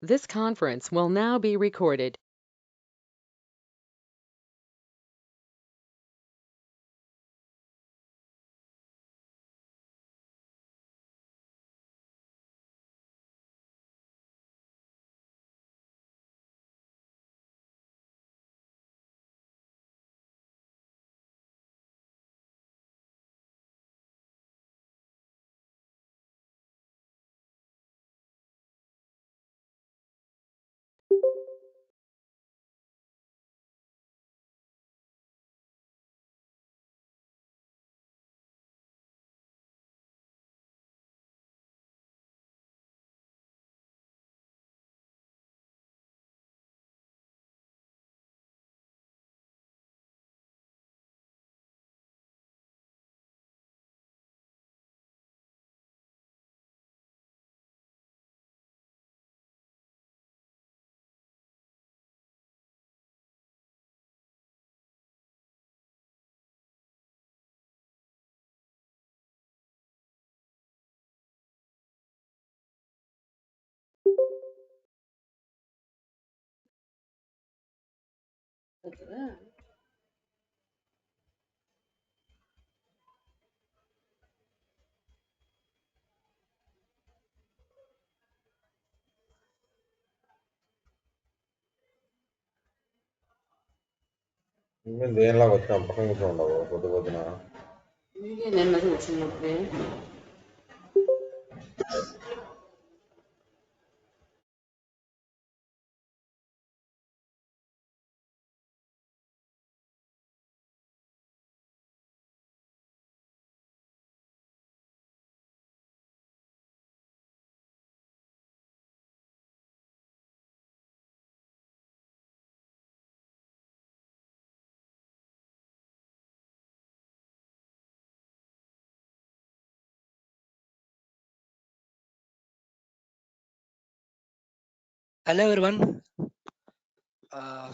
This conference will now be recorded. మేము దేనిలాగా వచ్చాం పక్కన కూర్చోండవు పొద్దు పొద్దున నిన్న చూసినప్పుడే Hello everyone. Uh,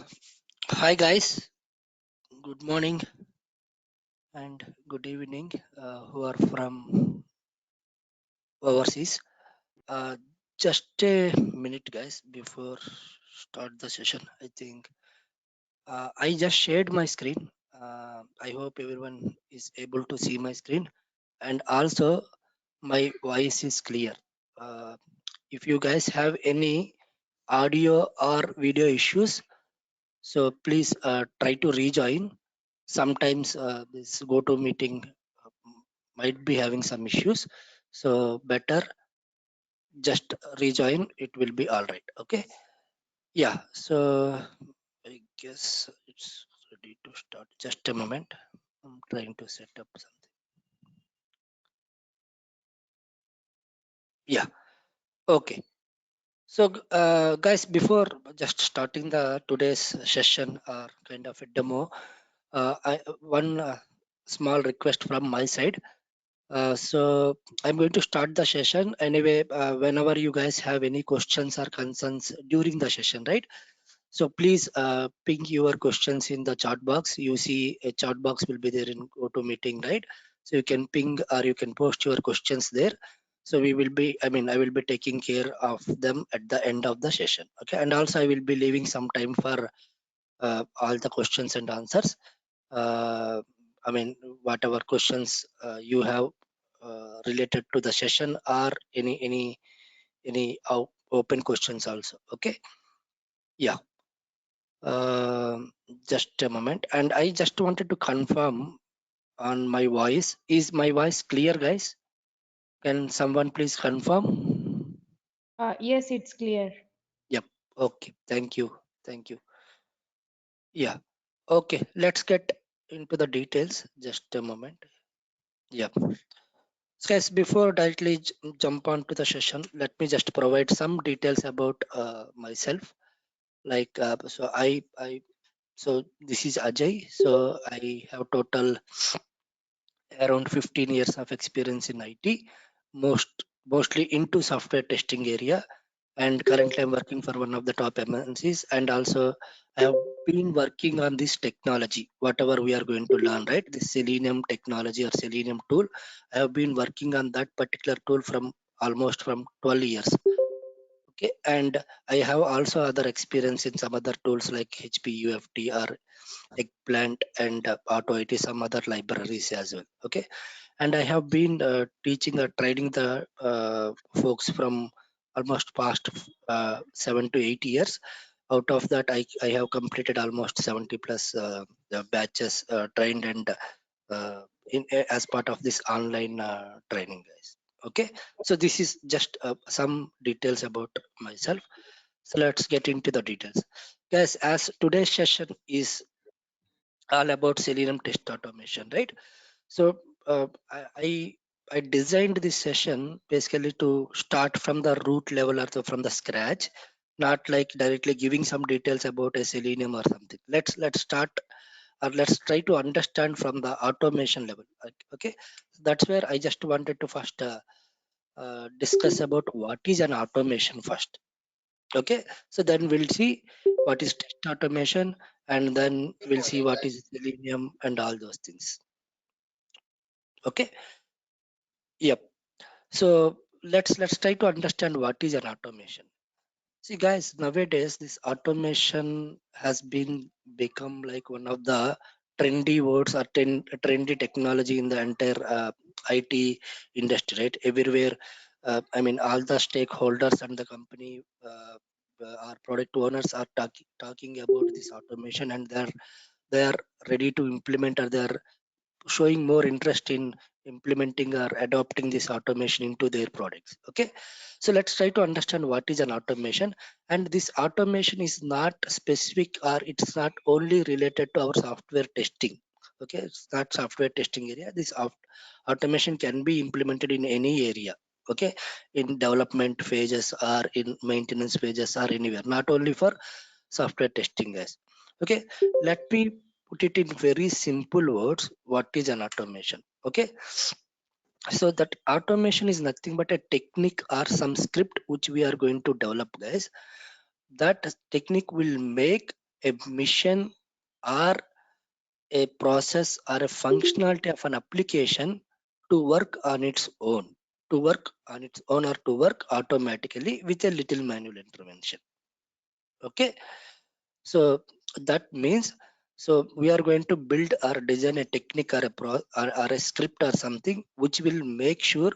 Hi guys. Good morning and good evening. Who are from overseas? Just a minute, guys, before start the session. I think I just shared my screen. I hope everyone is able to see my screen, and also my voice is clear. Uh, if you guys have any audio or video issues, so please try to rejoin. Sometimes this go-to meeting might be having some issues, so better just rejoin. It will be all right. Okay. Yeah. So I guess it's ready to start. Just a moment. I'm trying to set up something. Yeah. Okay. So guys, before just starting the today's session or kind of a demo, one small request from my side. So I'm going to start the session anyway. Whenever you guys have any questions or concerns during the session, right? So please ping your questions in the chat box. You see a chat box will be there in GoToMeeting, right? So you can ping or you can post your questions there. So we will be, I will be taking care of them at the end of the session. Okay, and also I will be leaving some time for all the questions and answers. uh, Whatever questions you have related to the session or any open questions also. Okay. Yeah. Just a moment. And I just wanted to confirm on my voice. Is my voice clear, guys? Can someone please confirm? Yes, it's clear. Yep. Okay. Thank you. Thank you. Yeah. Okay. Let's get into the details. Just a moment. Yeah. So guys, before directly jump on to the session, let me just provide some details about myself. Like, so this is Ajay. So I have total around 15 years of experience in IT, mostly into software testing area. And currently I'm working for one of the top MNCs, and also I have been working on this technology, whatever we are going to learn, right? This Selenium technology or Selenium tool. I have been working on that particular tool from almost from 12 years. Okay, and I have also other experience in some other tools like HPUFT or Eggplant and Auto IT, some other libraries as well. Okay, and I have been teaching or training the folks from almost past 7 to 8 years. Out of that, I have completed almost 70 plus batches trained and as part of this online training, guys. Okay, so this is just some details about myself. So let's get into the details, guys. As today's session is all about Selenium test automation, right? So I designed this session basically to start from the root level or from the scratch, not like directly giving some details about a Selenium or something. Let's start, or let's try to understand from the automation level. Okay, that's where I just wanted to first discuss about what is an automation first. Okay, so then we'll see what is test automation, and then we'll see what is Selenium and all those things. Okay, yep. So let's try to understand what is an automation. See, guys, nowadays this automation has been become like one of the trendy words or trendy technology in the entire IT industry, right? Everywhere, I mean, all the stakeholders and the company, our product owners are talking about this automation, and they are ready to implement, or they're showing more interest in implementing or adopting this automation into their products. Okay, so let's try to understand what is an automation. And this automation is not specific, or it's not only related to our software testing. Okay, it's not software testing area. This automation can be implemented in any area. Okay, in development phases or in maintenance phases or anywhere, not only for software testing, guys. Okay, let me put it in very simple words. What is an automation? Okay, so that automation is nothing but a technique or some script which we are going to develop, guys. That technique will make a mission or a process or a functionality of an application to work on its own, to work on its own, or to work automatically with a little manual intervention. Okay, so that means, so we are going to build or design a technique or or a script or something which will make sure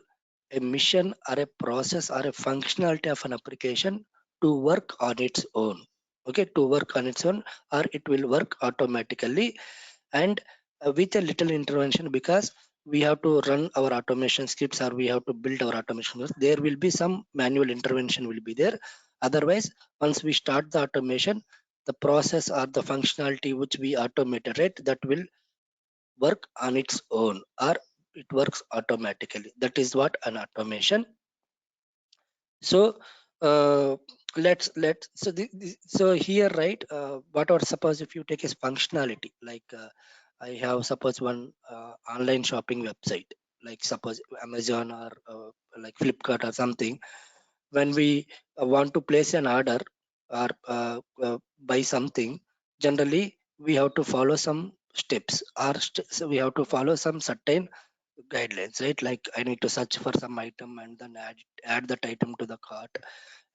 a mission or a process or a functionality of an application to work on its own. Okay, to work on its own, or it will work automatically, and with a little intervention, because we have to run our automation scripts, or we have to build our automation scripts, there will be some manual intervention will be there. Otherwise, once we start the automation, the process or the functionality which we automated, right, that will work on its own, or it works automatically. That is what an automation. So uh, let's so so here, right, whatever, suppose if you take as functionality, like I have suppose one online shopping website, like suppose Amazon or like Flipkart or something. When we want to place an order or buy something, generally we have to follow some steps, or so we have to follow some certain guidelines, right? Like I need to search for some item and then add that item to the cart,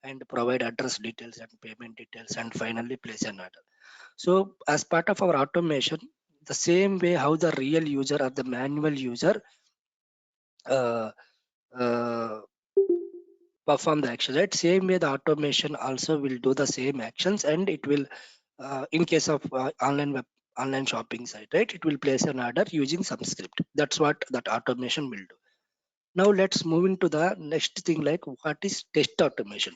and provide address details and payment details, and finally place an order. So as part of our automation, the same way how the real user or the manual user uh, uh, perform the action, right? Same way the automation also will do the same actions, and it will in case of online shopping site, right, it will place an order using some script. That's what that automation will do. Now let's move into the next thing, like what is test automation.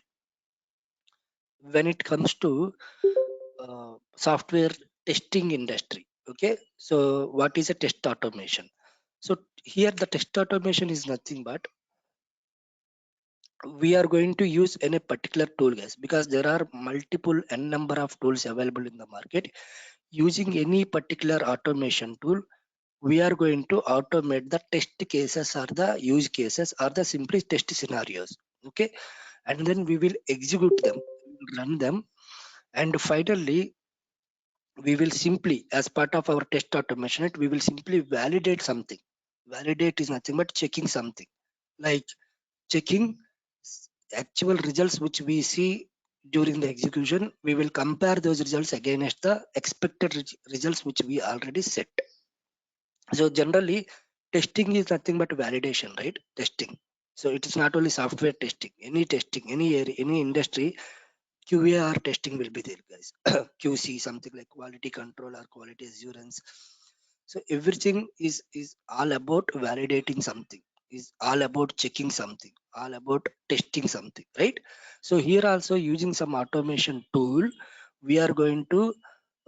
When it comes to software testing industry, okay, so what is a test automation? So here the test automation is nothing but we are going to use any particular tool, guys, because there are multiple n number of tools available in the market. Using any particular automation tool, we are going to automate the test cases or the use cases or the simply test scenarios. Okay, and then we will execute them, run them, and finally we will simply, as part of our test automation, we will simply validate something. Validate is nothing but checking something, like checking actual results which we see during the execution, we will compare those results against the expected results which we already set. So generally, testing is nothing but validation, right? Testing. So it is not only software testing, any area, any industry, QAR testing will be there, guys. QC, something like quality control or quality assurance. So everything is all about validating something, is all about checking something, all about testing something, right? So here also using some automation tool, we are going to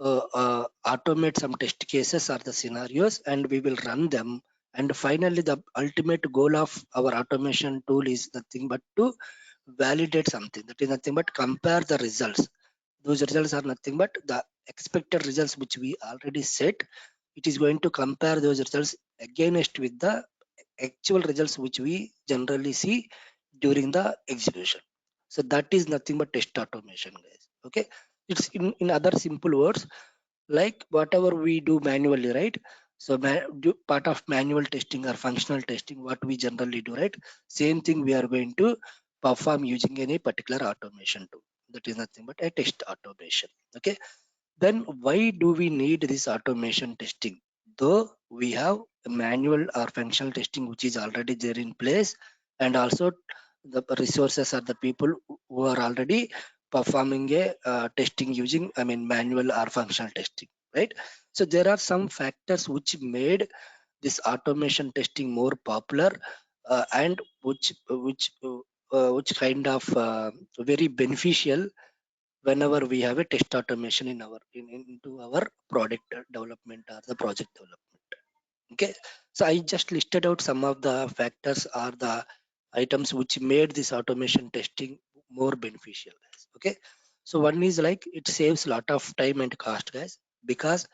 automate some test cases or the scenarios, and we will run them. And finally, the ultimate goal of our automation tool is nothing but to validate something. That is nothing but compare the results. Those results are nothing but the expected results which we already set. It is going to compare those results against with the actual results which we generally see during the execution. So that is nothing but test automation, guys. Okay, it's in other simple words, like whatever we do manually, right? So part of manual testing or functional testing, what we generally do, right? Same thing we are going to perform using any particular automation tool. That is nothing but a test automation. Okay, then why do we need this automation testing? Though we have manual or functional testing which is already there in place, and also the resources are the people who are already performing a testing using, I mean, manual or functional testing, right? So there are some factors which made this automation testing more popular, and which kind of very beneficial whenever we have a test automation in our into our product development or the project development. Okay, so I just listed out some of the factors or the items which made this automation testing more beneficial, guys. Okay, so one is like it saves a lot of time and cost, guys, because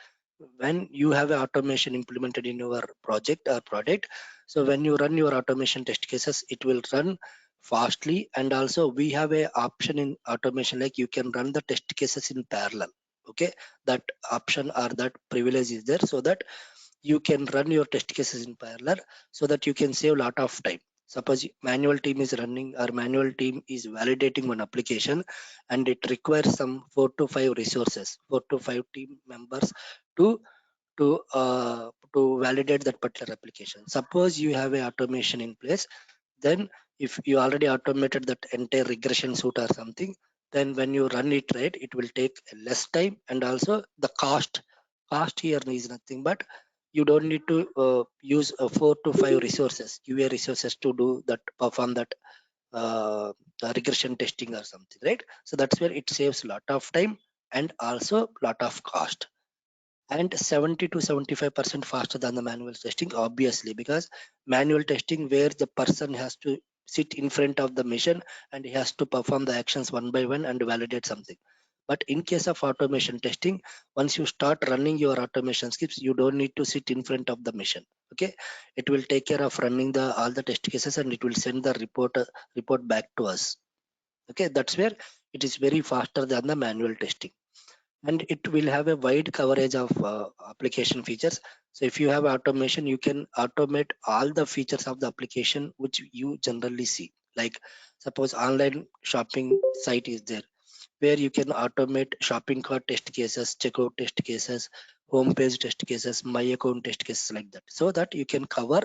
when you have a automation implemented in your project or product, so when you run your automation test cases, it will run fastly. And also we have a option in automation, like you can run the test cases in parallel. Okay, that option or that privilege is there, so that you can run your test cases in parallel, so that you can save a lot of time. Suppose manual team is running or manual team is validating one application, and it requires some 4 to 5 resources, 4 to 5 team members to to validate that particular application. Suppose you have a automation in place, then if you already automated that entire regression suite or something, then when you run it, right, it will take less time. And also the cost here is nothing but you don't need to use 4 to 5 resources, QA resources, to do that, perform that regression testing or something, right? So that's where it saves a lot of time and also lot of cost, and 70 to 75% faster than the manual testing, obviously, because manual testing where the person has to sit in front of the machine and he has to perform the actions one by one and validate something. But in case of automation testing, once you start running your automation scripts, you don't need to sit in front of the machine. Okay, it will take care of running the all the test cases, and it will send the report back to us. Okay, that's where it is very faster than the manual testing, and it will have a wide coverage of application features. So if you have automation, you can automate all the features of the application which you generally see. Like suppose online shopping site is there, where you can automate shopping cart test cases, checkout test cases, home page test cases, my account test cases, like that, so that you can cover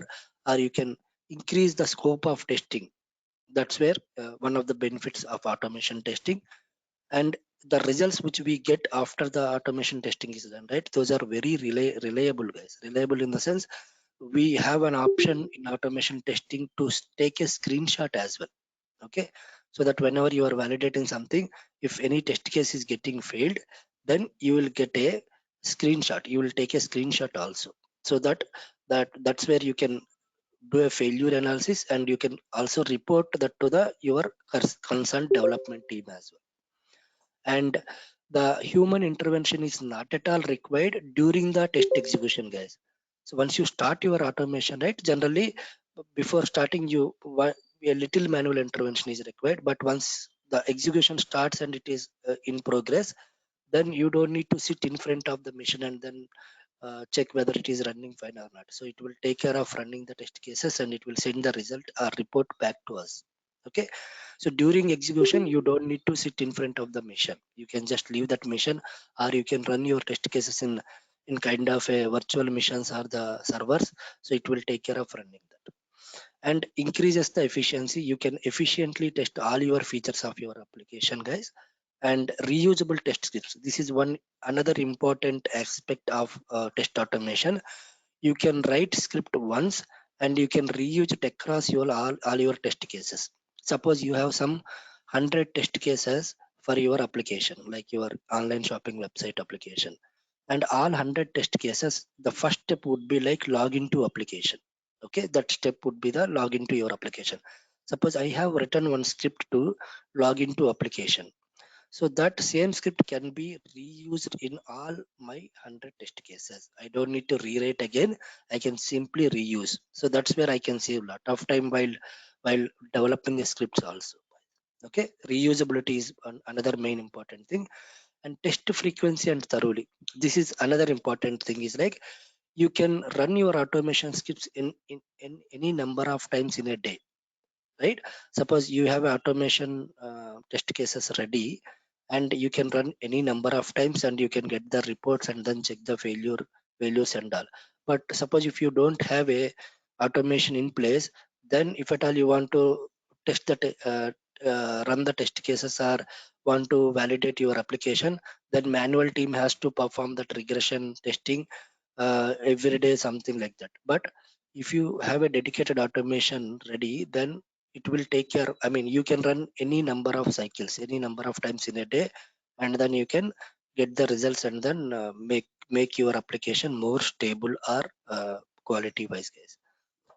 or you can increase the scope of testing. That's where one of the benefits of automation testing. And the results which we get after the automation testing is done, right, those are very reliable, guys. Reliable in the sense, we have an option in automation testing to take a screenshot as well. Okay, so that whenever you are validating something, if any test case is getting failed, then you will get a screenshot, you will take a screenshot also, so that that's where you can do a failure analysis, and you can also report that to the your concerned development team as well. And the human intervention is not at all required during the test execution, guys. So once you start your automation, right, generally before starting, a little manual intervention is required, but once the execution starts and it is in progress, then you don't need to sit in front of the machine and then check whether it is running fine or not. So it will take care of running the test cases, and it will send the result or report back to us. Okay, so during execution you don't need to sit in front of the machine. You can just leave that machine, or you can run your test cases in kind of a virtual machines or the servers. So it will take care of running that and increases the efficiency. You can efficiently test all your features of your application, guys. And reusable test scripts, this is one another important aspect of test automation. You can write script once and you can reuse it across all your test cases. Suppose you have some 100 test cases for your application, like your online shopping website application, and all 100 test cases, the first step would be like log into application. Okay, that step would be the log into your application. Suppose I have written one script to log into application, so that same script can be reused in all my 100 test cases. I don't need to rewrite again. I can simply reuse. So that's where I can save a lot of time while developing the scripts also. Okay, reusability is another main important thing. And test frequency and thoroughly. This is another important thing is like you can run your automation scripts in any number of times in a day, right? Suppose you have automation test cases ready, and you can run any number of times and you can get the reports and then check the values and all. But suppose if you don't have a automation in place, then if at all you want to test the run the test cases or want to validate your application, then manual team has to perform that regression testing every day, something like that. But if you have a dedicated automation ready, then it will take care. I mean, you can run any number of cycles any number of times in a day, and then you can get the results and then make your application more stable or quality wise, guys.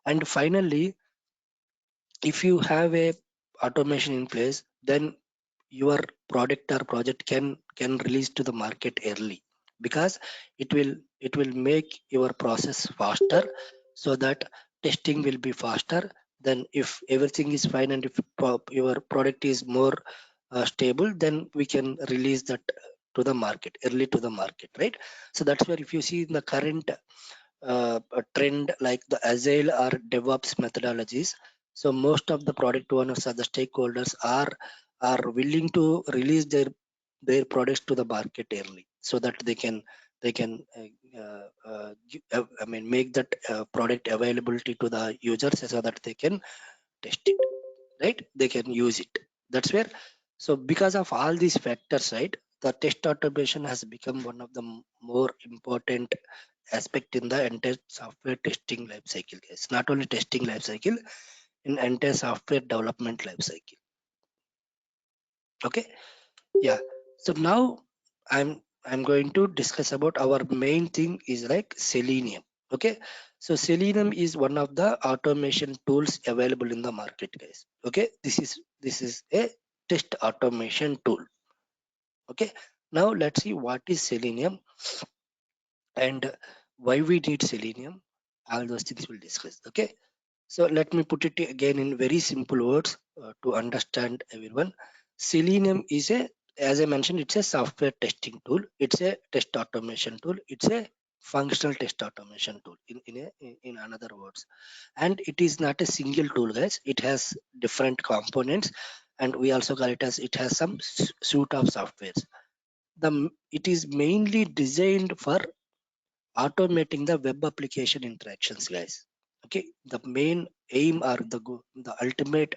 And finally, if you have a automation in place, then your product or project can release to the market early, because it will make your process faster, so that testing will be faster. Then if everything is fine and if your product is more stable, then we can release that to the market early to the market, right? So that's where if you see in the current a trend like the agile or DevOps methodologies. So most of the product owners or the stakeholders are willing to release their products to the market early, so that they can I mean make that product availability to the users, so that they can test it, right? They can use it. That's where. So because of all these factors, right, the test automation has become one of the more important aspect in the entire software testing life cycle, guys. Not only testing life cycle, in entire software development life cycle. Okay, yeah. So now I'm going to discuss about our main thing is like Selenium. Okay, so Selenium is one of the automation tools available in the market, guys. Okay, this is a test automation tool. Okay, now let's see what is Selenium and why we need Selenium. All those things we'll discuss. Okay, so let me put it again in very simple words to understand everyone. Selenium is a, as I mentioned, it's a software testing tool. It's a test automation tool. It's a functional test automation tool in another words. And it is not a single tool, guys. It has different components, and we also call it as it has some suite of softwares. It is mainly designed for automating the web application interactions, guys. Okay, the main aim or the ultimate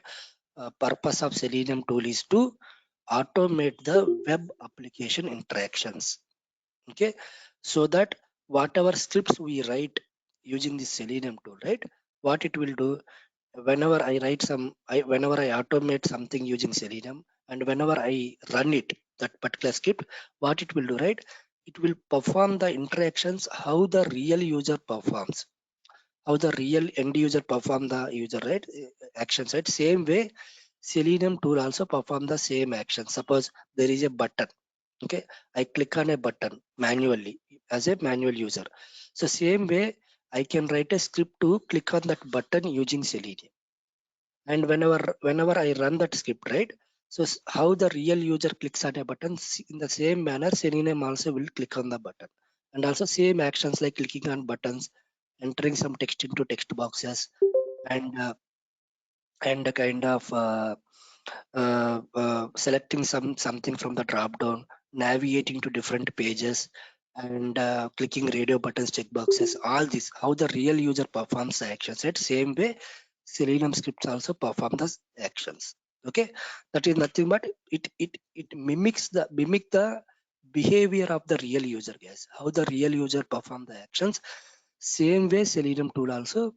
purpose of Selenium tool is to automate the web application interactions. Okay, so that whatever scripts we write using this Selenium tool, right, what it will do, whenever I write whenever I automate something using Selenium, and whenever I run it, that particular script, what it will do, right, it will perform the interactions how the real user performs, how the real end user perform the user, right, actions, right? Same way Selenium tool also perform the same action. Suppose there is a button. Okay, I click on a button manually as a manual user. So same way I can write a script to click on that button using Selenium. And whenever I run that script, right, so how the real user clicks on a button, in the same manner Selenium also will click on the button. And also same actions like clicking on buttons, entering some text into text boxes, and and a kind of selecting something from the drop down, navigating to different pages, and clicking radio buttons, checkboxes. All this, how the real user performs the actions. Right? Same way, Selenium scripts also perform the actions. Okay, that is nothing but it mimic the behavior of the real user, guys. How the real user perform the actions. Same way, Selenium tool also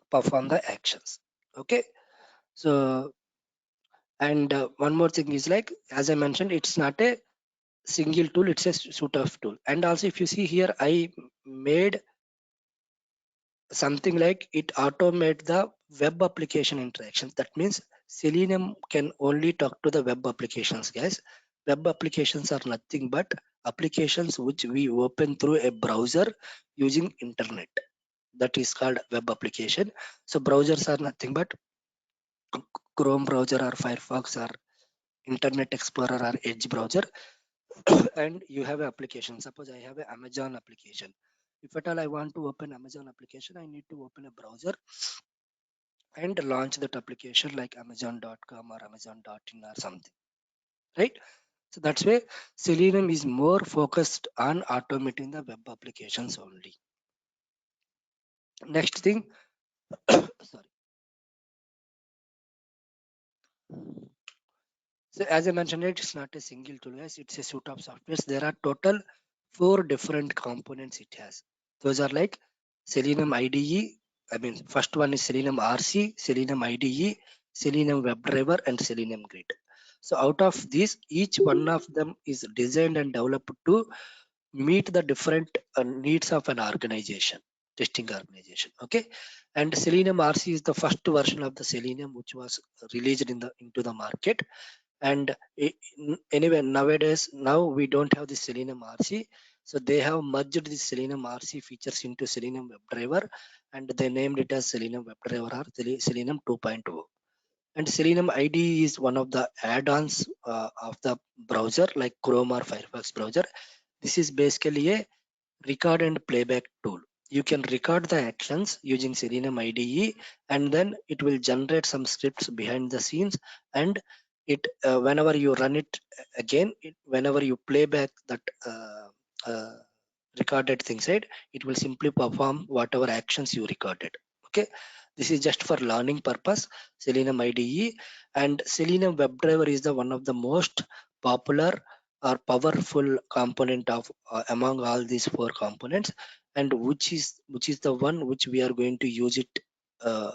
perform the actions. Okay, so and one more thing is like, as I mentioned, it's not a single tool, it's a suite of tool. And also if you see here, I made something like it automate the web application interactions. That means Selenium can only talk to the web applications, guys. Web applications are nothing but applications which we open through a browser using internet. That is called web application. So browsers are nothing but Chrome browser or Firefox or Internet Explorer or Edge browser. And you have an application. Suppose I have an Amazon application. If at all I want to open Amazon application, I need to open a browser and launch that application like amazon.com or amazon.in or something, right? So that's why Selenium is more focused on automating the web applications only. Next thing, sorry. So as I mentioned, it's not a single tool, guys. It's a suite of softwares. There are total 4 different components it has. Those are like Selenium IDE. I mean, first one is Selenium RC, Selenium IDE, Selenium WebDriver, and Selenium Grid. So out of these, each one of them is designed and developed to meet the different needs of an organization, testing organization. Okay, and Selenium RC is the first version of the Selenium which was released into the market. And anyway, nowadays now we don't have the Selenium RC, so they have merged the Selenium RC features into Selenium WebDriver, and they named it as Selenium WebDriver or Selenium 2.0. And Selenium IDE is one of the add-ons of the browser like Chrome or Firefox browser. This is basically a record and playback tool. You can record the actions using Selenium IDE, and then it will generate some scripts behind the scenes. And it whenever you run it again, whenever you play back that uh, recorded things, right, it will simply perform whatever actions you recorded. Okay, this is just for learning purpose, Selenium IDE. And Selenium WebDriver is the one of the most popular or powerful component of among all these 4 components, and which is the one which we are going to use it uh,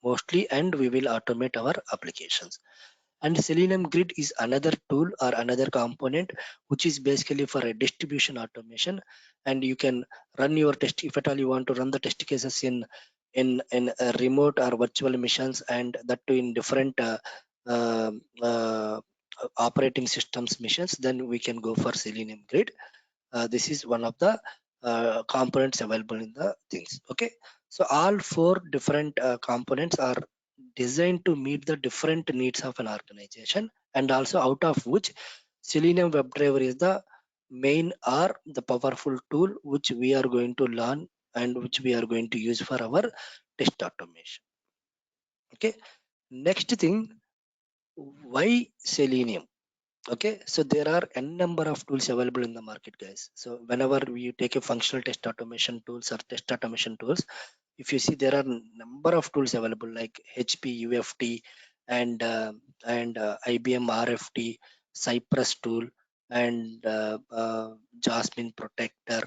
mostly, and we will automate our applications. And Selenium Grid is another tool or another component which is basically for a distribution automation. And you can run your test, if at all you want to run the test cases in remote or virtual missions, and that too in different uh, uh, operating systems missions, then we can go for Selenium Grid. This is one of the components available in the things. Okay, so all 4 different components are designed to meet the different needs of an organization, and also out of which Selenium WebDriver is the main or the powerful tool which we are going to learn and which we are going to use for our test automation. Okay, next thing, why Selenium? Okay, so there are n number of tools available in the market, guys. So whenever we take a functional test automation tools or test automation tools, if you see, there are number of tools available like HP UFT and IBM RFT, Cypress tool, and Jasmine Protector.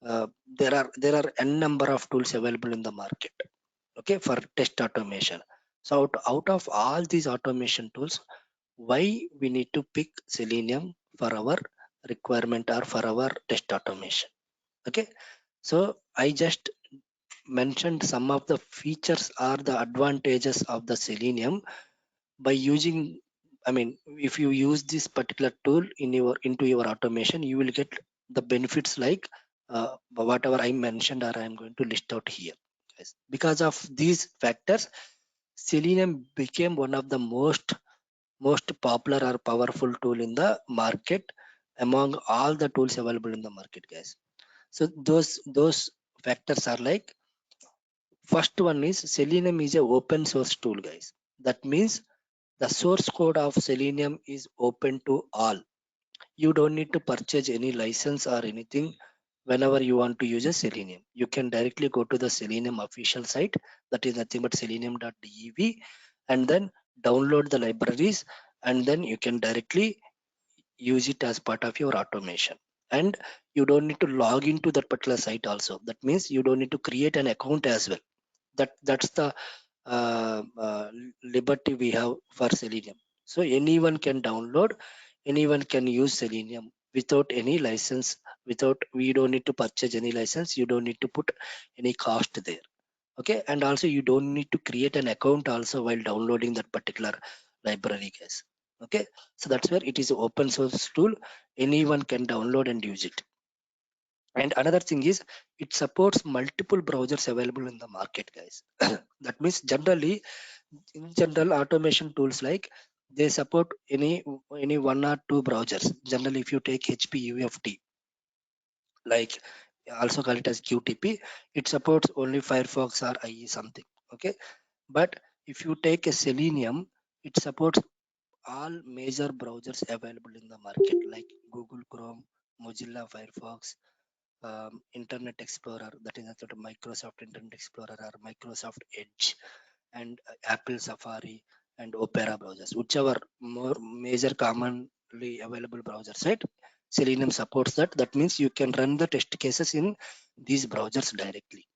There are n number of tools available in the market, okay, for test automation. So out of all these automation tools, why we need to pick Selenium for our requirement or for our test automation? Okay, so I just mentioned some of the features or the advantages of the Selenium by using. I mean, if you use this particular tool into your automation, you will get the benefits like whatever I mentioned or I am going to list out here. Yes. Because of these factors, Selenium became one of the most popular or powerful tool in the market among all the tools available in the market, guys. So those factors are like, First one is Selenium is a open source tool, guys. That means the source code of Selenium is open to all. You don't need to purchase any license or anything whenever you want to use a Selenium. You can directly go to the Selenium official site, that is nothing but selenium.dev, and then download the libraries, and then you can directly use it as part of your automation. And you don't need to log into that particular site also. That means you don't need to create an account as well. That's the uh, uh, liberty we have for Selenium. So anyone can download, anyone can use Selenium without any license. Without, we don't need to purchase any license. You don't need to put any cost there. Okay, and also you don't need to create an account also while downloading that particular library, guys. Okay, so that's where it is an open source tool. Anyone can download and use it. And another thing is it supports multiple browsers available in the market, guys. That means generally, in general, automation tools like they support any one or two browsers. Generally, if you take HP UFT, like also call it as QTP, it supports only Firefox or IE something. Okay, but if you take a Selenium, it supports all major browsers available in the market like Google Chrome, Mozilla Firefox, Internet Explorer, that is nothing but Microsoft Internet Explorer or Microsoft Edge, and Apple Safari and Opera browsers, whichever more major commonly available browsers, right? Selenium supports that. That means you can run the test cases in these browsers directly.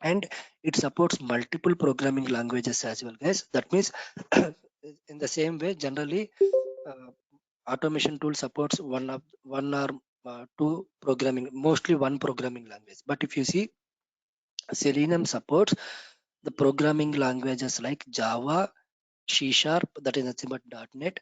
And it supports multiple programming languages as well, guys. That means in the same way, generally, uh, automation tool supports one or two programming, mostly one programming language. But if you see, Selenium supports the programming languages like Java, C Sharp, that is nothing but .NET,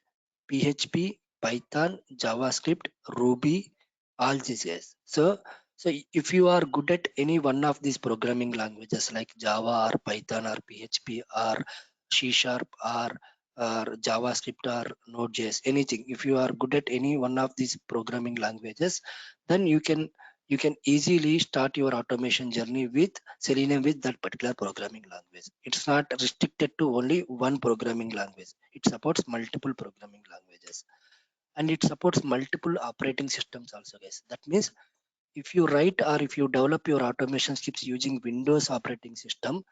PHP, Python, JavaScript, Ruby, all these guys. So if you are good at any one of these programming languages like Java or Python or PHP or C Sharp or JavaScript or Node.js, anything, if you are good at any one of these programming languages, then you can easily start your automation journey with Selenium with that particular programming language. It's not restricted to only one programming language. It supports multiple programming languages, and it supports multiple operating systems also, guys. That means if you write or if you develop your automation scripts using Windows operating system,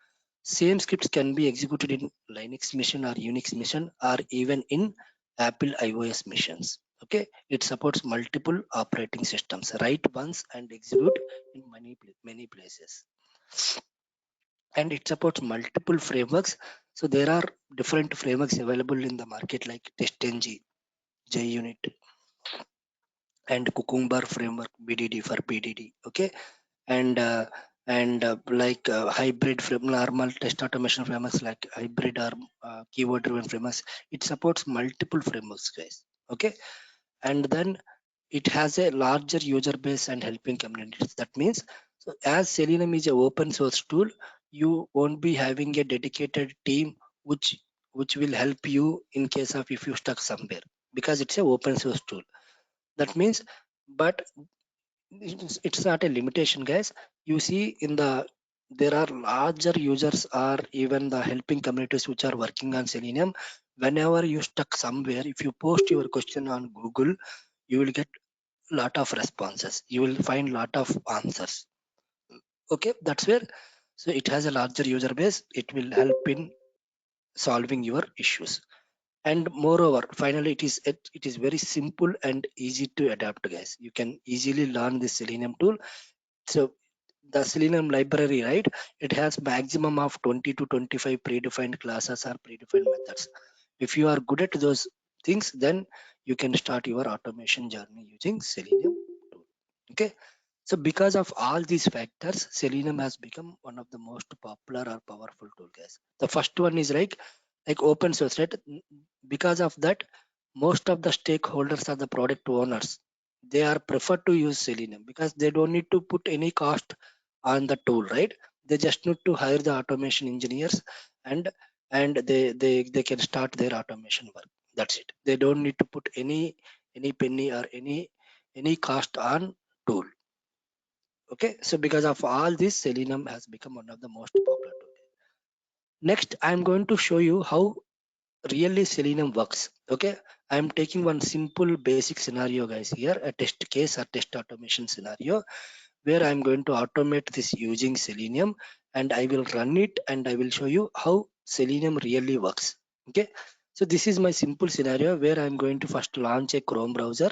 same scripts can be executed in Linux machine or Unix machine or even in Apple iOS machines. Okay, it supports multiple operating systems. Write once and execute in many places. And it supports multiple frameworks. So there are different frameworks available in the market like TestNG, JUnit, and Cucumber framework BDD for BDD. Okay, and like hybrid frame, normal test automation frameworks like hybrid or keyword driven frameworks. It supports multiple frameworks, guys. Okay, and then it has a larger user base and helping communities. That means, so as Selenium is a open source tool, you won't be having a dedicated team which will help you in case of if you stuck somewhere, because it's a open source tool. That means, but it's not a limitation, guys. You see in the, there are larger users or even the helping communities which are working on Selenium. Whenever you stuck somewhere, if you post your question on Google, you will get lot of responses, you will find lot of answers. Okay, that's where, so it has a larger user base, it will help in solving your issues. And moreover, finally, it is very simple and easy to adapt, guys. You can easily learn this Selenium tool. So the Selenium library, right, it has maximum of 20 to 25 predefined classes or predefined methods. If you are good at those things, then you can start your automation journey using Selenium tool. Okay, so because of all these factors, Selenium has become one of the most popular or powerful tool, guys. The first one is like open source, right? Because of that, most of the stakeholders are the product owners. They are preferred to use Selenium because they don't need to put any cost on the tool, right? They just need to hire the automation engineers, and they can start their automation work. That's it. They don't need to put any penny or any cost on tool. Okay, so because of all this, Selenium has become one of the most popular today. Next, I'm going to show you how really Selenium works. Okay, I'm taking one simple basic scenario, guys, here, a test case or test automation scenario where I'm going to automate this using Selenium, and I will run it and I will show you how Selenium really works. Okay, so this is my simple scenario where I'm going to first launch a Chrome browser,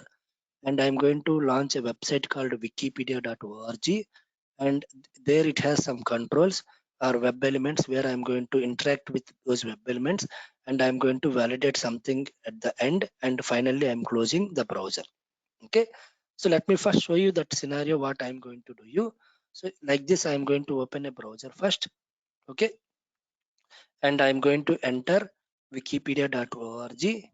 and I'm going to launch a website called wikipedia.org, and there it has some controls or web elements where I'm going to interact with those web elements, and I'm going to validate something at the end, and finally I'm closing the browser. Okay, so let me first show you that scenario what I'm going to do you. So like this, I'm going to open a browser first. Okay, and I'm going to enter wikipedia.org,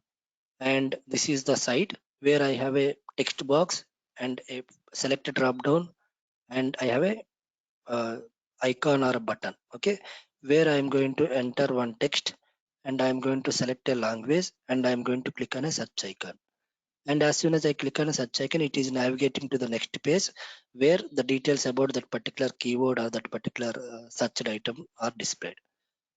and this is the site where I have a text box and a selected drop down, and I have a icon or a button. Okay, where I'm going to enter one text, and I'm going to select a language, and I'm going to click on a search icon. And as soon as I click on a search icon, it is navigating to the next page where the details about that particular keyword or that particular searched item are displayed.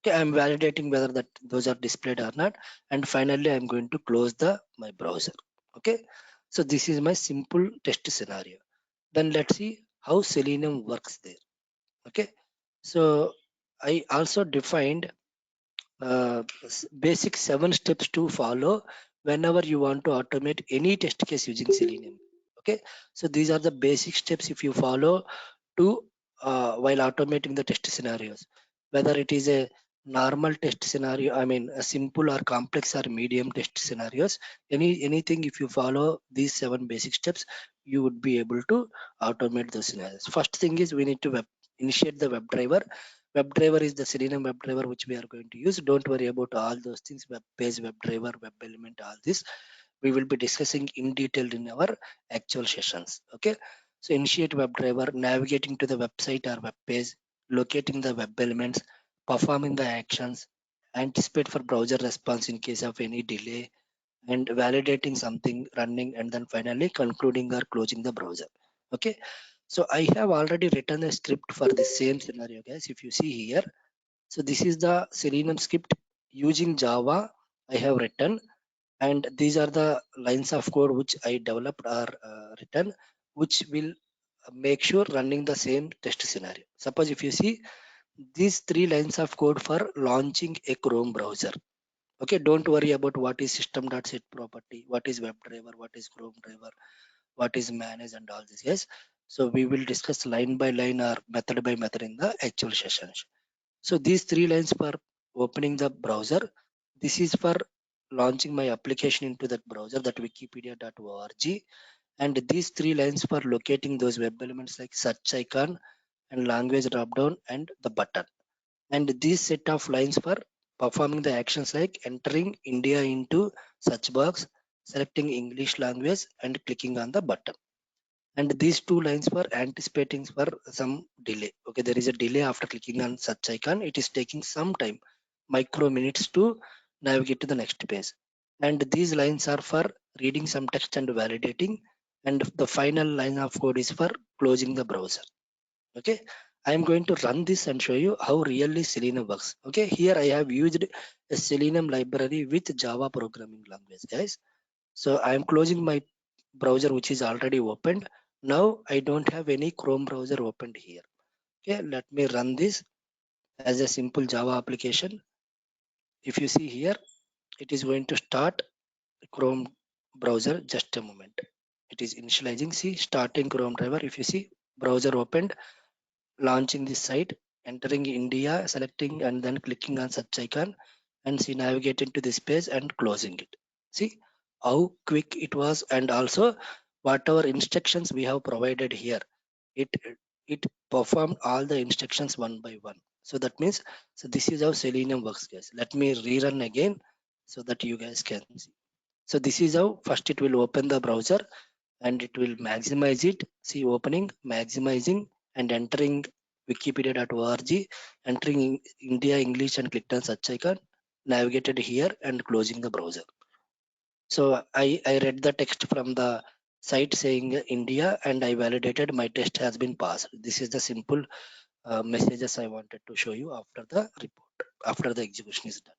Okay, I'm validating whether that those are displayed or not, and finally I'm going to close the my browser. Okay, so this is my simple test scenario. Then let's see how Selenium works there. Okay, so I also defined basic 7 steps to follow whenever you want to automate any test case using Selenium. Okay, so these are the basic steps if you follow to while automating the test scenarios, whether it is a normal test scenario, I mean a simple or complex or medium test scenarios, anything, if you follow these 7 basic steps, you would be able to automate those scenarios. First thing is we need to initiate the web driver. Web driver is the Selenium web driver which we are going to use. Don't worry about all those things, web page, web driver, web element, all this we will be discussing in detail in our actual sessions. Okay, so initiate web driver, navigating to the website or web page, locating the web elements, performing the actions, anticipate for browser response in case of any delay, and validating something running, and then finally concluding or closing the browser. Okay, so I have already written a script for the same scenario, guys. If you see here, so this is the Selenium script using Java I have written, and these are the lines of code which I developed or written, which will make sure running the same test scenario. Suppose if you see these 3 lines of code for launching a Chrome browser. Okay, don't worry about what is system.set property, what is web driver, what is Chrome driver, what is manage, and all this. Yes, so we will discuss line by line or method by method in the actual sessions. So these 3 lines for opening the browser, this is for launching my application into that browser, that wikipedia.org, and these 3 lines for locating those web elements like search icon and language dropdown and the button, and these set of lines for performing the actions like entering India into search box, selecting English language, and clicking on the button. And these 2 lines for anticipating for some delay. Okay, there is a delay after clicking on search icon. It is taking some time, micro minutes, to navigate to the next page. And these lines are for reading some text and validating. And the final line of code is for closing the browser. Okay, I am going to run this and show you how really Selenium works. Okay, here I have used a Selenium library with Java programming language, guys. So I am closing my browser which is already opened. Now I don't have any Chrome browser opened here. Okay, let me run this as a simple Java application. If you see here, it is going to start Chrome browser. Just a moment, it is initializing. See, starting Chrome driver. If you see, browser opened, launching this site, entering India, selecting, and then clicking on search icon, and see, navigating to this page and closing it. See how quick it was, and also whatever instructions we have provided here, it it performed all the instructions one by one. So that means, so this is how Selenium works, guys. Let me rerun again so that you guys can see. So this is how first it will open the browser, and it will maximize it. See, opening, maximizing, and entering wikipedia.org, entering India English, and clicked on search icon, navigated here, and closing the browser. So I read the text from the site saying India, and I validated my test has been passed. This is the simple messages I wanted to show you after the report, after the execution is done.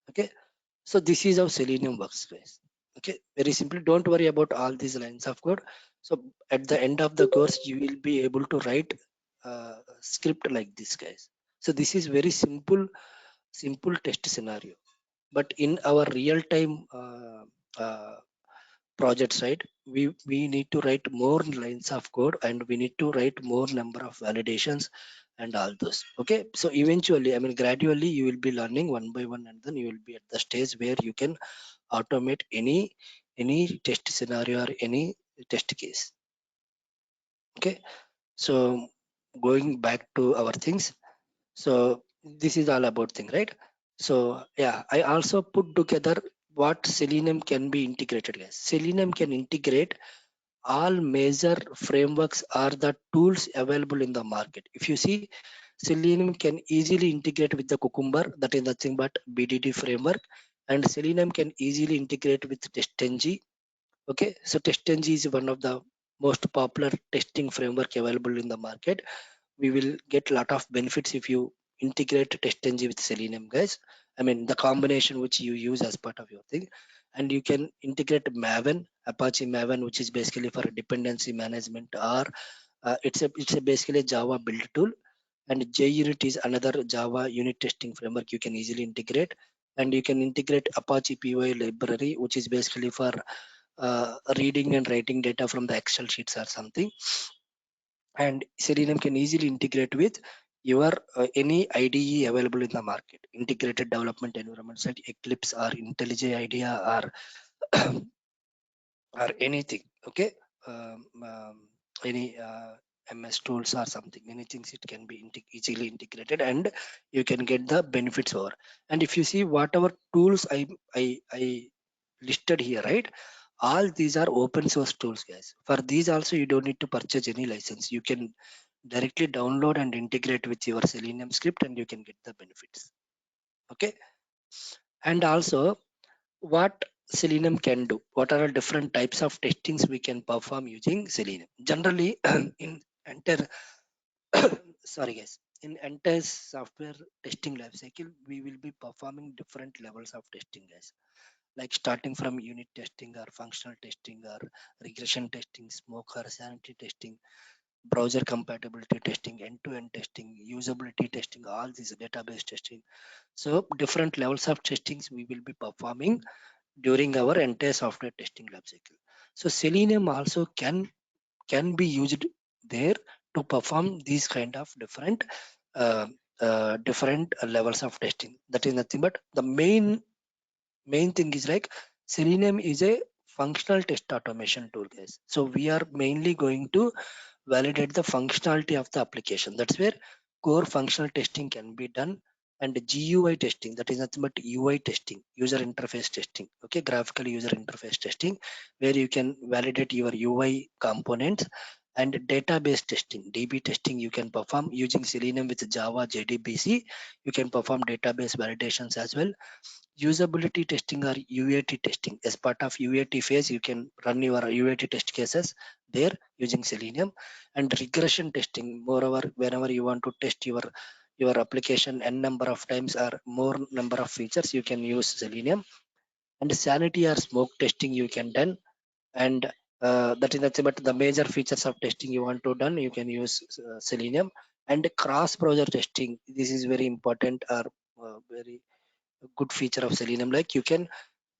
Okay, so this is how Selenium works, guys. Okay, very simply, don't worry about all these lines of code. So at the end of the course, you will be able to write script like this, guys. So this is very simple test scenario. But in our real time uh, projects, right, we need to write more lines of code, and we need to write more number of validations and all those. Okay, so eventually, I mean, gradually you will be learning one by one, and then you will be at the stage where you can automate any test scenario or any test case. Okay, so going back to our things, so this is all about thing, right? So yeah, I also put together what Selenium can be integrated, guys. Selenium can integrate all major frameworks are the tools available in the market. If you see, Selenium can easily integrate with the Cucumber, that is nothing but BDD framework, and Selenium can easily integrate with TestNG. Okay, so TestNG is one of the most popular testing framework available in the market. We will get a lot of benefits if you integrate TestNG with Selenium, guys. I mean, the combination which you use as part of your thing. And you can integrate Maven, Apache Maven, which is basically for dependency management, or it's a basically Java build tool. And JUnit is another Java unit testing framework you can easily integrate. And you can integrate Apache PY library, which is basically for reading and writing data from the Excel sheets or something. And Selenium can easily integrate with your any IDE available in the market, integrated development environments like Eclipse or IntelliJ IDEA or anything. Okay, any MS tools or something, anything, it can be easily integrated, and you can get the benefits over. And if you see whatever tools I listed here, right, all these are open source tools, guys. For these also you don't need to purchase any license. You can directly download and integrate with your Selenium script, and you can get the benefits. Okay, and also what Selenium can do, what are the different types of testings we can perform using Selenium. Generally, in entire sorry guys, in entire software testing life cycle, we will be performing different levels of testing, guys, like starting from unit testing or functional testing or regression testing, smoke or sanity testing, browser compatibility testing, end-to-end testing, usability testing, all these database testing. So different levels of testings we will be performing during our entire software testing life cycle. So Selenium also can be used there to perform these kind of uh, different levels of testing. That is nothing but the main thing is like Selenium is a functional test automation tool, guys. So we are mainly going to validate the functionality of the application. That's where core functional testing can be done. And GUI testing, that is nothing but UI testing, user interface testing. Okay, graphical user interface testing, where you can validate your UI components. And database testing, DB testing, you can perform using Selenium with Java JDBC. You can perform database validations as well. Usability testing or UAT testing, as part of UAT phase you can run your UAT test cases there using Selenium. And regression testing, moreover, whenever you want to test your application n number of times or more number of features, you can use Selenium. And sanity or smoke testing you can done. And that is nothing but the major features of testing you want to done, you can use Selenium. And cross browser testing, this is very important, or very good feature of Selenium. Like you can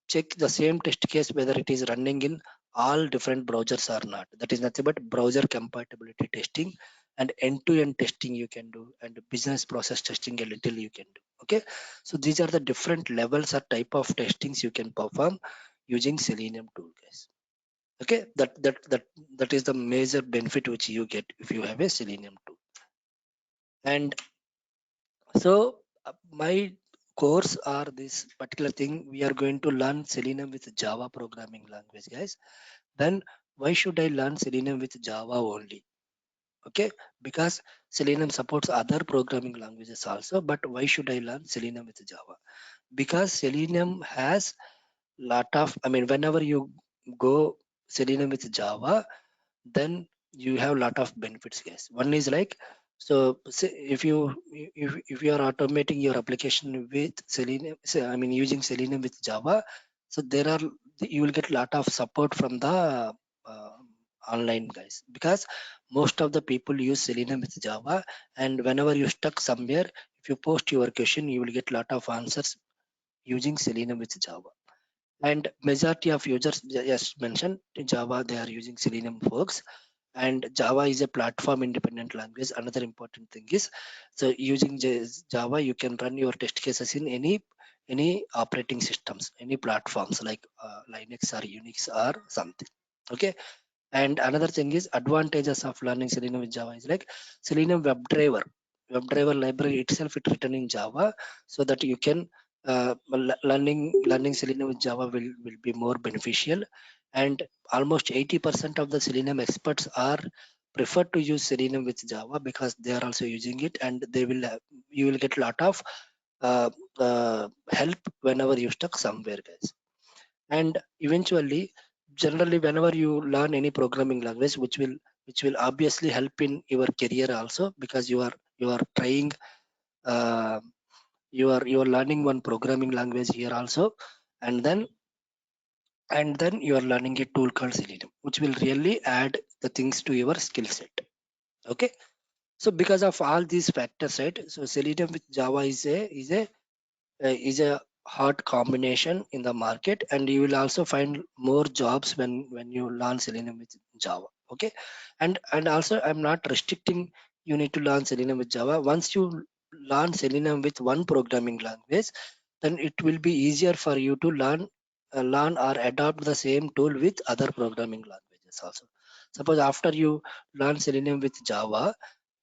check the same test case whether it is running in all different browsers or not. That is nothing but browser compatibility testing. And end-to-end testing you can do, and business process testing a little you can do. Okay, so these are the different levels or type of testings you can perform using Selenium tool, guys. Okay, that is the major benefit which you get if you have a Selenium tool. And so my course or this particular thing, we are going to learn Selenium with Java programming language, guys. Then why should I learn Selenium with Java only? Okay, because Selenium supports other programming languages also, but why should I learn Selenium with Java? Because Selenium has lot of, I mean, whenever you go Selenium with Java, then you have a lot of benefits, guys. One is like, so say if you are automating your application with Selenium, I mean using Selenium with Java, so you will get a lot of support from the uh, online guys, because most of the people use Selenium with Java, and whenever you stuck somewhere, if you post your question, you will get a lot of answers using Selenium with Java. And majority of users, yes, mentioned in Java, they are using Selenium folks. And Java is a platform independent language. Another important thing is, so using Java, you can run your test cases in any operating systems, any platforms like Linux or Unix or something. Okay. And another thing is, advantages of learning Selenium with Java is like Selenium WebDriver library itself it written in Java, so that you can learning Selenium with Java will be more beneficial. And almost 80% of the Selenium experts are prefer to use Selenium with Java because they are also using it, and they will you will get a lot of uh, help whenever you stuck somewhere, guys. And eventually, generally, whenever you learn any programming language, which will obviously help in your career also, because you are trying, uh, you are learning one programming language here also, and then you are learning a tool called Selenium, which will really add the things to your skill set. Okay. So because of all these factors, right, so Selenium with Java is a hot combination in the market, and you will also find more jobs when you learn Selenium with Java. Okay. And also, I'm not restricting you need to learn Selenium with Java. Once you learn Selenium with one programming language, then it will be easier for you to learn or adopt the same tool with other programming languages also. Suppose after you learn Selenium with Java,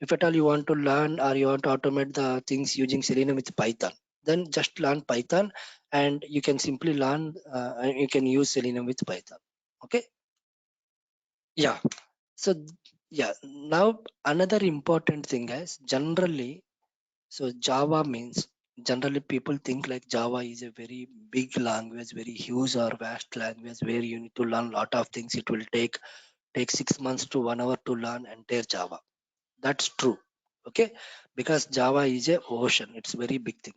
if at all you want to learn or you want to automate the things using Selenium with Python, then just learn Python, and you can simply learn and you can use Selenium with Python. Okay. Yeah. So yeah, now another important thing, guys, generally, so Java means, generally people think like Java is a very big language, very huge or vast language where you need to learn a lot of things. It will take 6 months to 1 hour to learn entire Java. That's true. Okay. Because Java is a ocean, it's very big thing.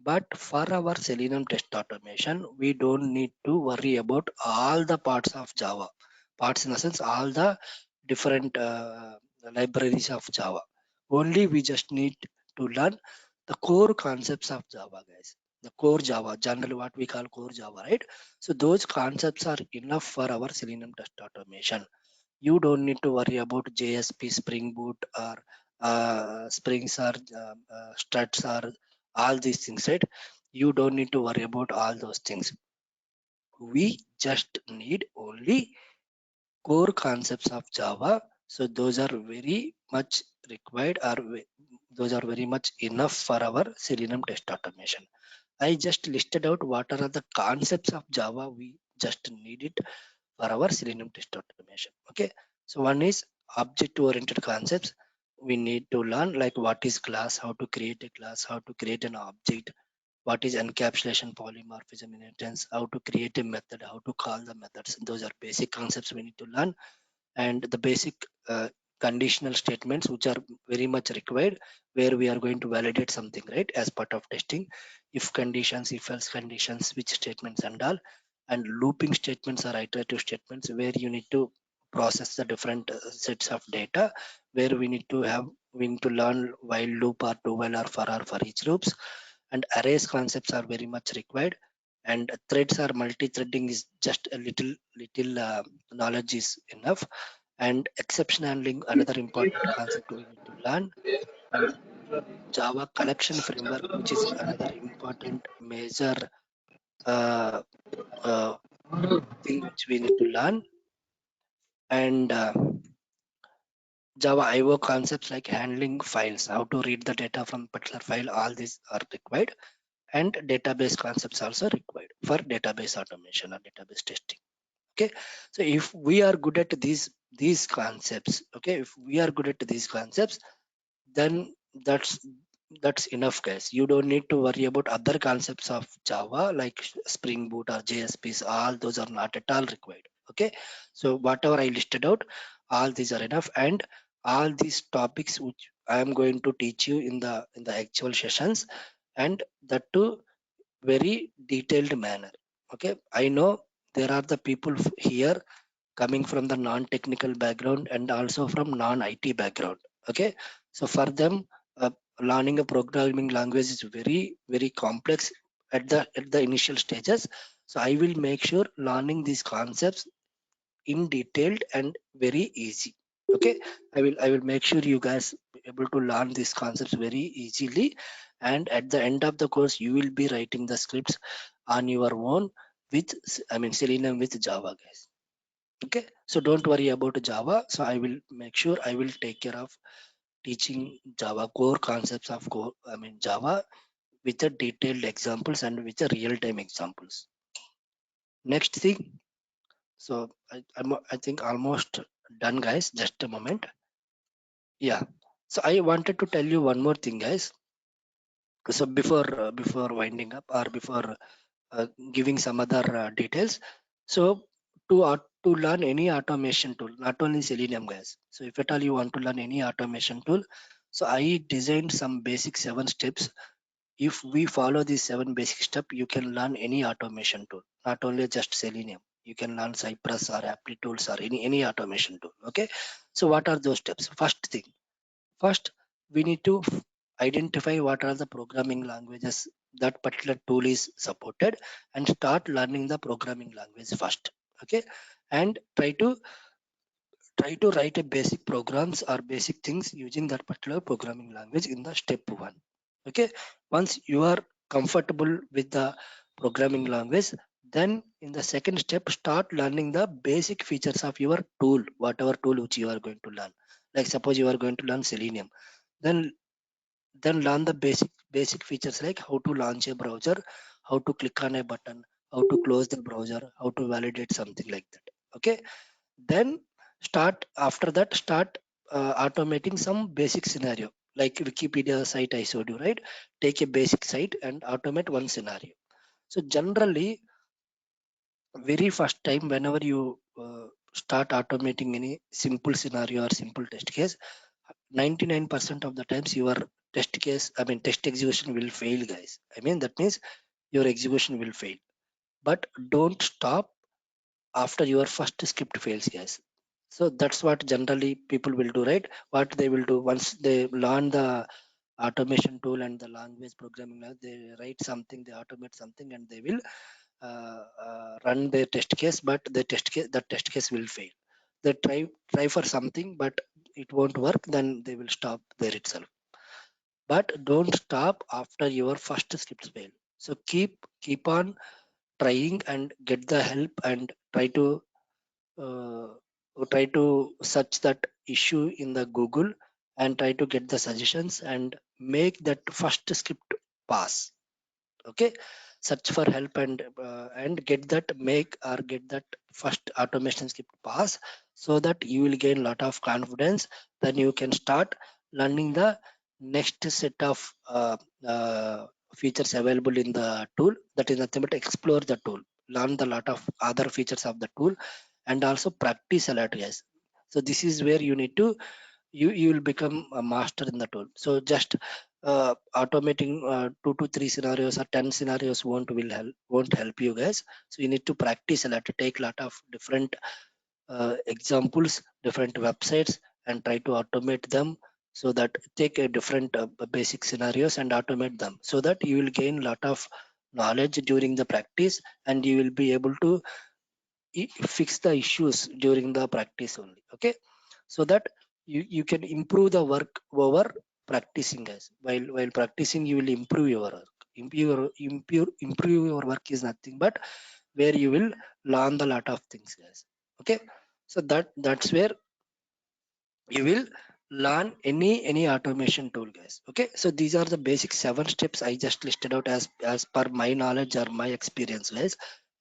But for our Selenium test automation, we don't need to worry about all the parts of Java. Parts in the sense, all the different libraries of Java. Only we just need to learn the core concepts of Java, guys. The core Java, generally what we call core Java, right? So those concepts are enough for our Selenium test automation. You don't need to worry about JSP, Spring Boot, or Springs, or struts, or all these things, right? You don't need to worry about all those things. We just need only core concepts of Java. So those are very much required, or those are very much enough for our Selenium test automation. I just listed out what are the concepts of Java we just need it for our Selenium test automation. Okay. So one is object oriented concepts. We need to learn like what is class, how to create a class, how to create an object, what is encapsulation, polymorphism, inheritance, how to create a method, how to call the methods. Those are basic concepts we need to learn. And the basic conditional statements, which are very much required, where we are going to validate something, right, as part of testing. If conditions, if else conditions, switch statements, and all. And looping statements are iterative statements, where you need to process the different sets of data, where we need to learn while loop, or do while, or for each loops. And arrays concepts are very much required. And threads or multi-threading is just a little knowledge is enough. And exception handling, another important concept we need to learn. And Java collection framework, which is another important major uh, uh, thing which we need to learn. And Java IO concepts like handling files, how to read the data from particular file, all these are required. And database concepts also required for database automation or database testing. Okay. So if we are good at these concepts, okay, if we are good at these concepts, then that's enough, guys. You don't need to worry about other concepts of Java like Spring Boot or JSPs. All those are not at all required. Okay, so whatever I listed out, all these are enough, and all these topics which I am going to teach you in the actual sessions, and that too very detailed manner. Okay, I know there are the people here coming from the non-technical background and also from non-IT background. Okay, so for them, learning a programming language is very complex at the initial stages. So I will make sure learning these concepts in detailed and very easy. Okay, I will make sure you guys be able to learn these concepts very easily, and at the end of the course you will be writing the scripts on your own with Selenium with Java, guys. Okay, so don't worry about Java. So I will make sure I will take care of teaching Java core concepts of Java with the detailed examples and with the real-time examples. Next thing, so I think almost done, guys. Just a moment. Yeah. So I wanted to tell you one more thing, guys. So before winding up or before giving some other details, so to learn any automation tool, not only Selenium, guys. So if at all you want to learn any automation tool, so I designed some basic 7 steps. If we follow these 7 basic steps, you can learn any automation tool, not only just Selenium. You can learn Cypress or Apply tools or any automation tool. Okay, so what are those steps? First thing, first we need to identify what are the programming languages that particular tool is supported, and start learning the programming language first. Okay, and try to write a basic programs or basic things using that particular programming language in the step 1. Okay, once you are comfortable with the programming language, then in the second step start learning the basic features of your tool, whatever tool which you are going to learn. Like suppose you are going to learn Selenium, then learn the basic features like how to launch a browser, how to click on a button, how to close the browser, how to validate something like that. Okay, then after that start automating some basic scenario like Wikipedia site I showed you, right? Take a basic site and automate one scenario. So generally, very first time whenever you start automating any simple scenario or simple test case, 99% of the times your test execution will fail, guys. That means your execution will fail. But don't stop after your first script fails, guys. So that's what generally people will do, right? What they will do once they learn the automation tool and the language programming language, they write something, they automate something, and they will run their test case, but the test case will fail. They try for something, but it won't work, then they will stop there itself. But don't stop after your first scripts fail. So keep on trying and get the help, and uh, try to search that issue in the Google, and try to get the suggestions and make that first script pass. Okay, search for help and get that make or get that first automation script pass, so that you will gain lot of confidence. Then you can start learning the next set of features available in the tool. That is nothing but explore the tool, learn the lot of other features of the tool, and also practice a lot, guys. So this is where you need to you will become a master in the tool. So just automating 2 to 3 scenarios or 10 scenarios won't help you, guys. So you need to practice a lot, to take a lot of different examples, different websites, and try to automate them. So that take a different basic scenarios and automate them, so that you will gain a lot of knowledge during the practice, and you will be able to fix the issues during the practice only. Okay, so that you can improve the work over practicing, guys. While practicing, you will improve your work. Improve your work is nothing but where you will learn the lot of things, guys. Okay, so that's where you will learn any automation tool, guys. Okay, so these are the basic 7 steps I just listed out as per my knowledge or my experience, guys.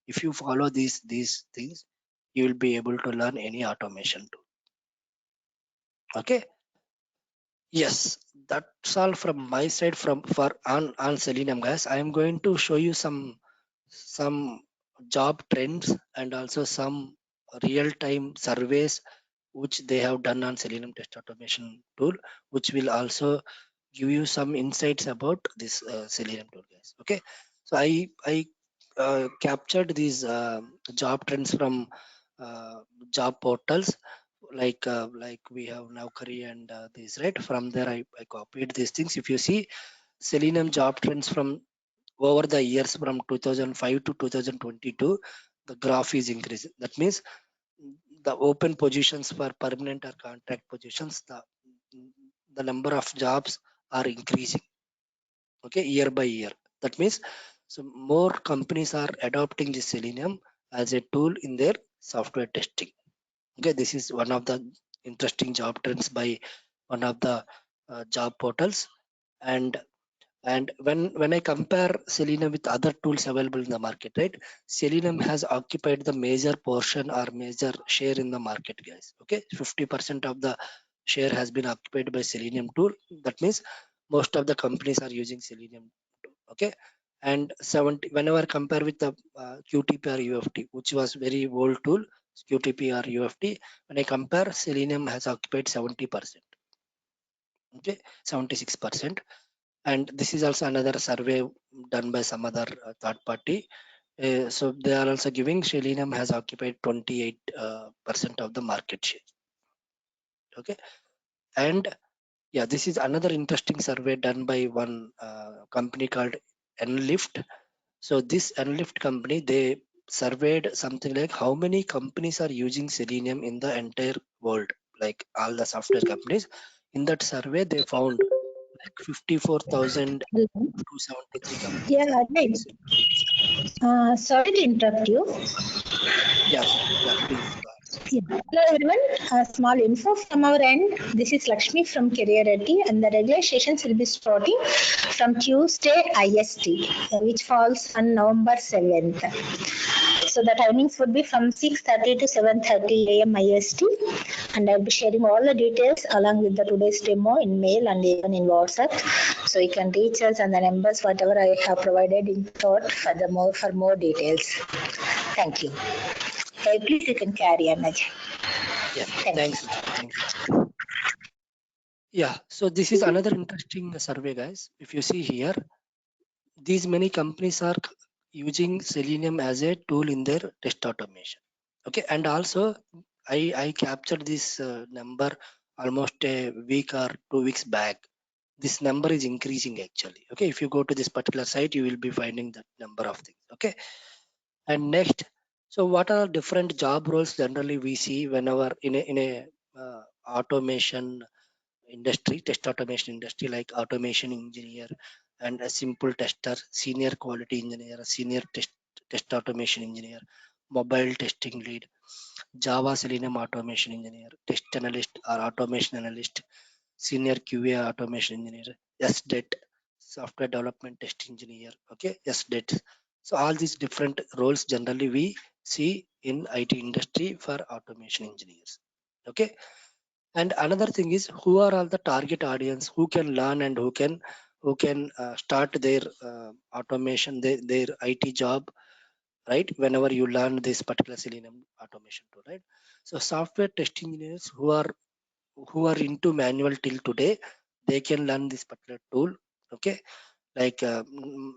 If you follow these things, you will be able to learn any automation tool. Okay, yes, that's all from my side from for on Selenium, guys. I am going to show you some job trends and also some real-time surveys which they have done on Selenium test automation tool, which will also give you some insights about this Selenium tool, guys. Okay, so I captured these job trends from job portals like we have Naukri and these, right. From there, I copied these things. If you see Selenium job trends from over the years from 2005 to 2022, the graph is increasing. That means the open positions for permanent or contract positions, the number of jobs are increasing, okay, year by year. That means so more companies are adopting the Selenium as a tool in their software testing. Okay, this is one of the interesting job trends by one of the job portals. And and when I compare Selenium with other tools available in the market, right, Selenium has occupied the major portion or major share in the market, guys. Okay, 50% of the share has been occupied by Selenium tool. That means most of the companies are using Selenium tool. Okay, and 70 whenever compare with the QTP or UFT, which was very old tool, QTP or UFT, when I compare, Selenium has occupied 70%. Okay, 76%. And this is also another survey done by some other third party. So they are also giving Selenium has occupied 28% percent of the market share. Okay, and yeah, this is another interesting survey done by one company called Enlift. So this Enlift company, they surveyed something like how many companies are using Selenium in the entire world, like all the software companies. In that survey, they found like 54,273 Hello. companies Yeah, are using right. Selenium. Sorry to interrupt you. Yes, yeah, please go ahead. Yeah. Hello, everyone. A small info from our end. This is Lakshmi from Career Ready, and the regular sessions will be starting from Tuesday IST, which falls on November 7th. So the timings would be from 6:30 to 7:30 a.m. IST, and I'll be sharing all the details along with the today's demo in mail and even in WhatsApp. So you can reach us and the numbers whatever I have provided in thought for more details. Thank you. Please you can carry on, Ajay. Yeah, Thank you. thanks, Lakshmi. Thank you. Yeah, so this is another interesting survey, guys. If you see here, these many companies are using Selenium as a tool in their test automation. Okay, and also I captured this number almost a week or 2 weeks back. This number is increasing actually. Okay, if you go to this particular site, you will be finding that number of things. Okay, and next, so what are different job roles generally we see whenever in a automation industry, test automation industry, like automation engineer and a simple tester, senior quality engineer, senior test automation engineer, mobile testing lead, Java Selenium automation engineer, test analyst or automation analyst, senior QA automation engineer, SDET, software development test engineer. Okay, SDET. So all these different roles generally we see in IT industry for automation engineers. Okay, and another thing is who are all the target audience who can learn and who can start their automation, their IT job, right? Whenever you learn this particular Selenium automation tool, right? So software test engineers who are into manual till today, they can learn this particular tool. Okay, like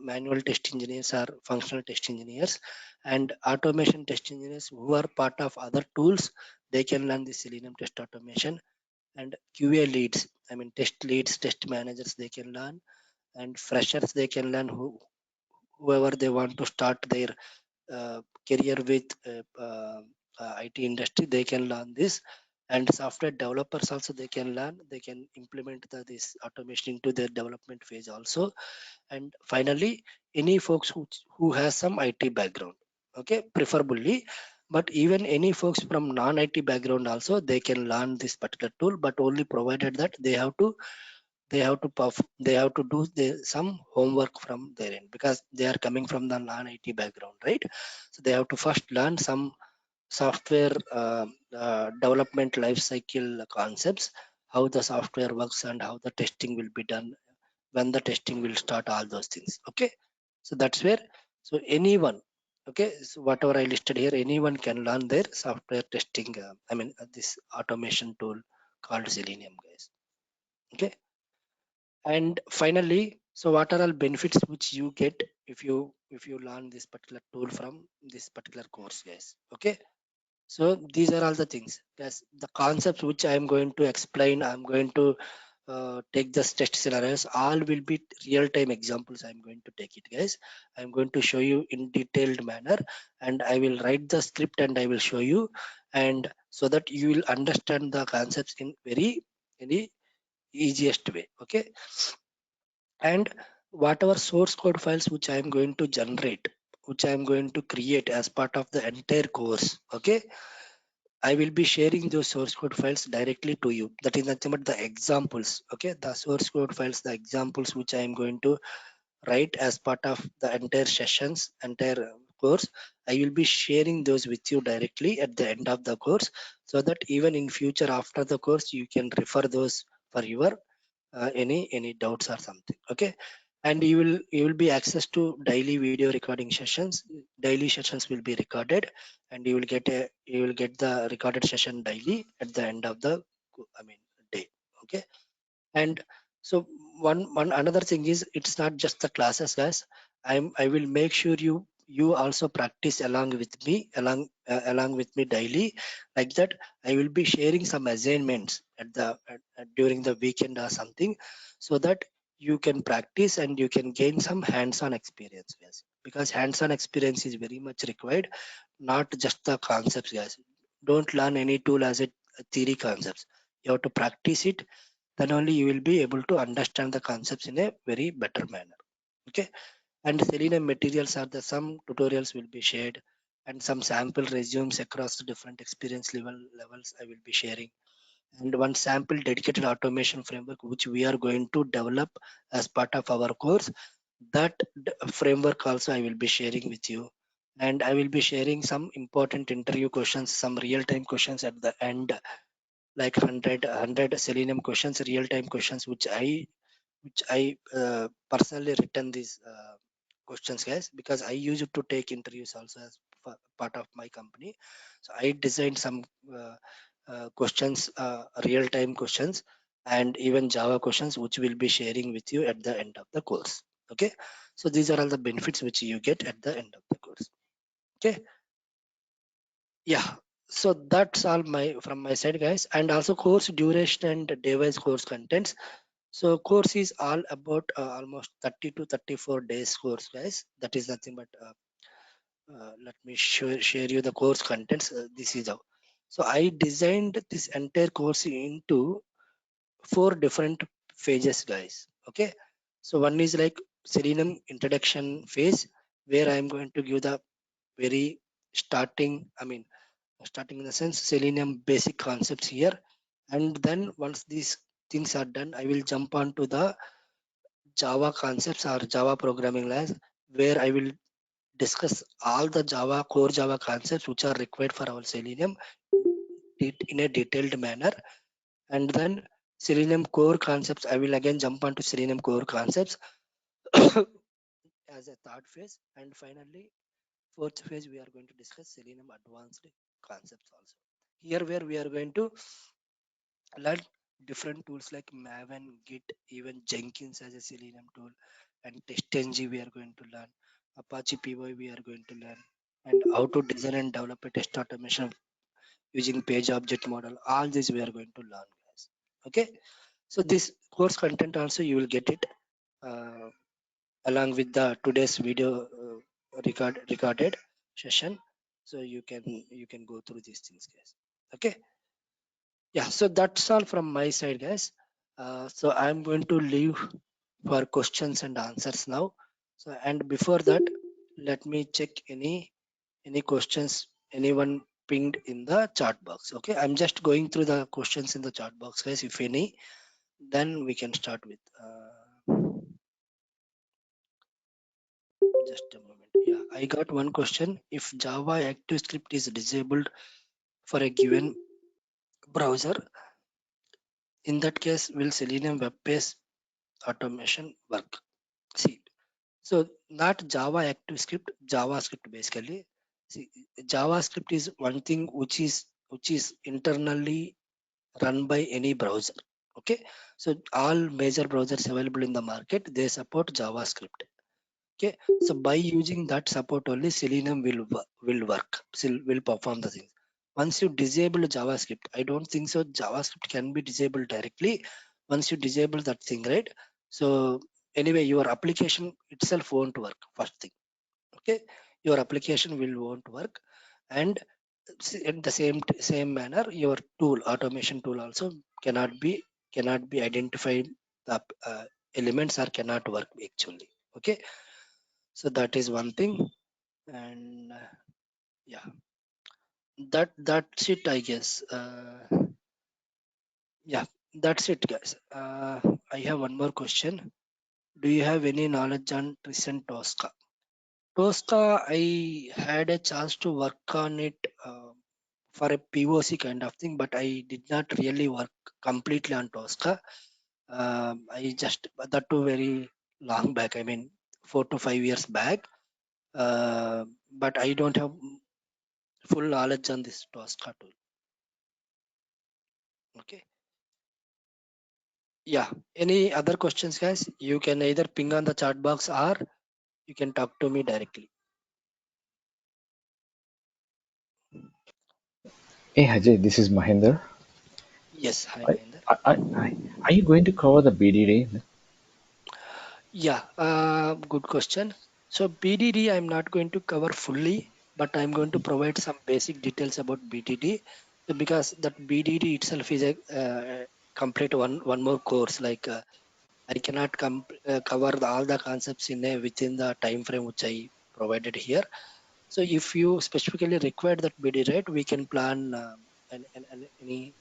manual test engineers or functional test engineers, and automation test engineers who are part of other tools, they can learn the Selenium test automation. And QA leads, I mean test leads, test managers, they can learn, and freshers they can learn whoever they want to start their career with IT industry, they can learn this. And software developers also they can learn, they can implement this automation into their development phase also. And finally, any folks who has some IT background, okay, preferably. But even any folks from non-IT background also, they can learn this particular tool, but only provided that they have to do some homework from their end, because they are coming from the non-IT background, right? So they have to first learn some software development life cycle concepts, how the software works and how the testing will be done, when the testing will start, all those things. Okay, so that's where, so anyone, Okay, so whatever I listed here, anyone can learn their software testing. This automation tool called Selenium, guys. Okay, and finally, so what are all benefits which you get if you learn this particular tool from this particular course, guys? Okay, so these are all the things, guys. The concepts which I am going to explain, I'm going to take the test scenarios. All will be real-time examples. I'm going to take it, guys. I'm going to show you in detailed manner, and I will write the script and I will show you, and so that you will understand the concepts in very easiest way. Okay, and whatever source code files which I am going to generate, which I am going to create as part of the entire course. Okay, I will be sharing those source code files directly to you. That is nothing but the examples. Okay, the source code files, the examples which I am going to write as part of the entire sessions, entire course. I will be sharing those with you directly at the end of the course, so that even in future after the course you can refer those for your any doubts or something. Okay, and you will be access to daily video recording sessions. Daily sessions will be recorded, and you will get the recorded session daily at the end of the I mean day. Okay, and so one another thing is, it's not just the classes, guys. I will make sure you also practice along with me daily. Like that, I will be sharing some assignments during the weekend or something, so that you can practice and you can gain some hands-on experience, guys, because hands-on experience is very much required, not just the concepts, guys. Don't learn any tool as a theory concepts. You have to practice it, then only you will be able to understand the concepts in a very better manner. Okay, and Selenium materials are the some tutorials will be shared, and some sample resumes across the different experience levels I will be sharing, and one sample dedicated automation framework which we are going to develop as part of our course. That framework also I will be sharing with you, and I will be sharing some important interview questions, some real time questions at the end, like 100 Selenium questions, real time questions, which I personally written these questions, guys, because I used to take interviews also as part of my company. So I designed some questions, real time questions, and even Java questions, which we'll be sharing with you at the end of the course. Okay, so these are all the benefits which you get at the end of the course. Okay, yeah, so that's all my from my side, guys. And also course duration and device course contents. So course is all about almost 30 to 34 days course, guys. That is nothing but let me share you the course contents. This is how. So I designed this entire course into four different phases, guys. Okay, so one is like Selenium introduction phase, where I am going to give the very starting, starting in the sense Selenium basic concepts here, and then once these things are done, I will jump on to the Java concepts or Java programming language, where I will discuss all the core Java concepts which are required for our Selenium in a detailed manner. And then Selenium core concepts, I will again jump onto Selenium core concepts as a third phase. And finally, fourth phase, we are going to discuss Selenium advanced concepts also. Here, where we are going to learn different tools like Maven, Git, even Jenkins as a Selenium tool, and TestNG we are going to learn, Apache PY we are going to learn, and how to design and develop a test automation using page object model. All this we are going to learn, guys. Okay, so this course content also you will get it uh, along with the today's video recorded session. So you can go through these things, guys. Okay, yeah, so that's all from my side, guys. So I'm going to leave for questions and answers now. So, and before that, let me check any questions anyone pinged in the chat box. Okay, I'm just going through the questions in the chat box, guys. If any, then we can start with just a moment. Yeah, I got one question. If Java ActiveScript is disabled for a given browser, in that case will Selenium web based automation work? See, So not Java ActiveScript, JavaScript basically. See, JavaScript is one thing which is internally run by any browser. Okay, so all major browsers available in the market, they support JavaScript. Okay, so by using that support only, Selenium will work, will perform the thing. Once you disable JavaScript, I don't think so JavaScript can be disabled directly. Once you disable that thing, right? So anyway, your application itself won't work. First thing, okay, your application will won't work, and in the same manner, your tool, automation tool, also cannot be identified. The elements are cannot work actually. Okay, so that is one thing, and yeah, that's it, I guess. Yeah, that's it, guys. I have one more question. Do you have any knowledge on recent Tosca? Tosca, I had a chance to work on it for a POC kind of thing, but I did not really work completely on Tosca. I just, that too very long back, I mean 4 to 5 years back. But I don't have full knowledge on this Tosca tool. Okay. Yeah. Any other questions, guys? You can either ping on the chat box or you can talk to me directly. Hey Ajay, this is Mahinder. Yes. Hi, I, Mahinder. hi. Are you going to cover the BDD? Yeah. Good question. So BDD, I'm not going to cover fully, but I'm going to provide some basic details about BDD. So because that BDD itself is a complete one more course. Like I cannot cover all the concepts in within the time frame which I provided here. So if you specifically require that BD, right, we can plan any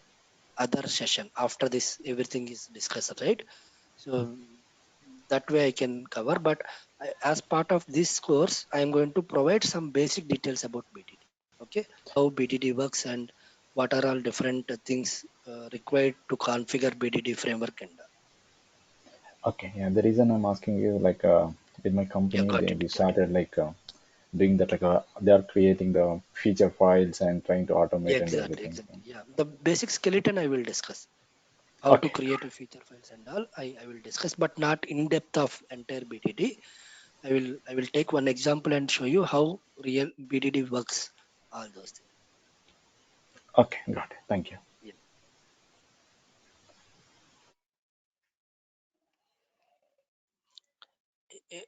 other session after this. Everything is discussed, right? So that way I can cover. But as part of this course, I am going to provide some basic details about BDD. Okay, how BDD works and what are all different things required to configure BDD framework and all. Okay, yeah. The reason I'm asking you, like, with my Yeah, company, got it. we Got it. started like doing that, like, they are creating the feature files and trying to Yeah, automate and exactly, everything. exactly. Yeah, the basic skeleton I will discuss. How to Okay, create a feature files and all, I will discuss, but not in depth of entire BDD. I will take one example and show you how real BDD works. All those things. okay, got it. Thank you. Yeah.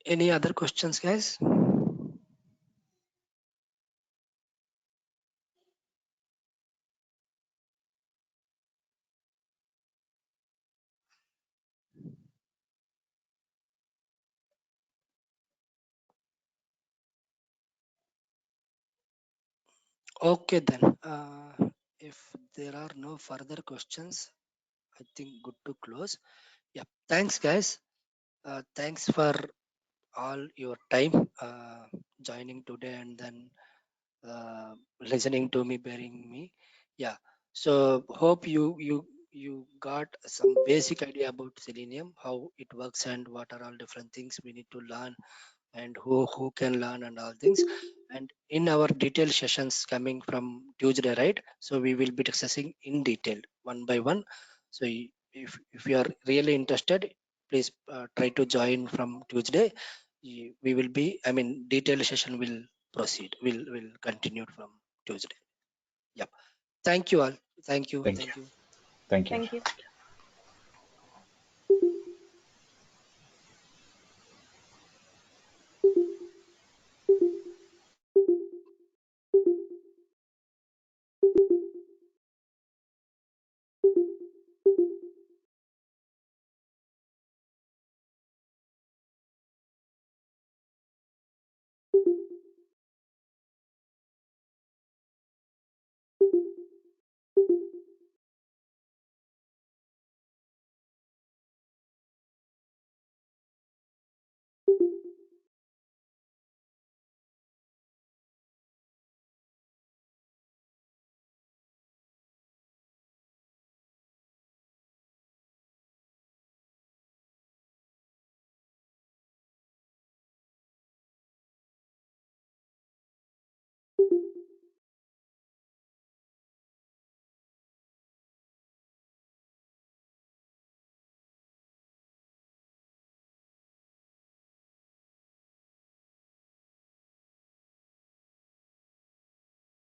Any other questions, guys? Okay then. If there are no further questions, I think good to close. Yeah. Thanks, guys. Thanks for all your time joining today and then listening to me, bearing me. Yeah. So hope you got some basic idea about Selenium, how it works, and what are all different things we need to learn, and who can learn and all things. And in our detailed sessions coming from Tuesday, right? So we will be discussing in detail one by one. So if you are really interested, please try to join from Tuesday. We will be, I mean, detailed session will proceed. Will continue from Tuesday. Yep. Thank you all. Thank you. Thank you. Thank you. Thank you. Thank you.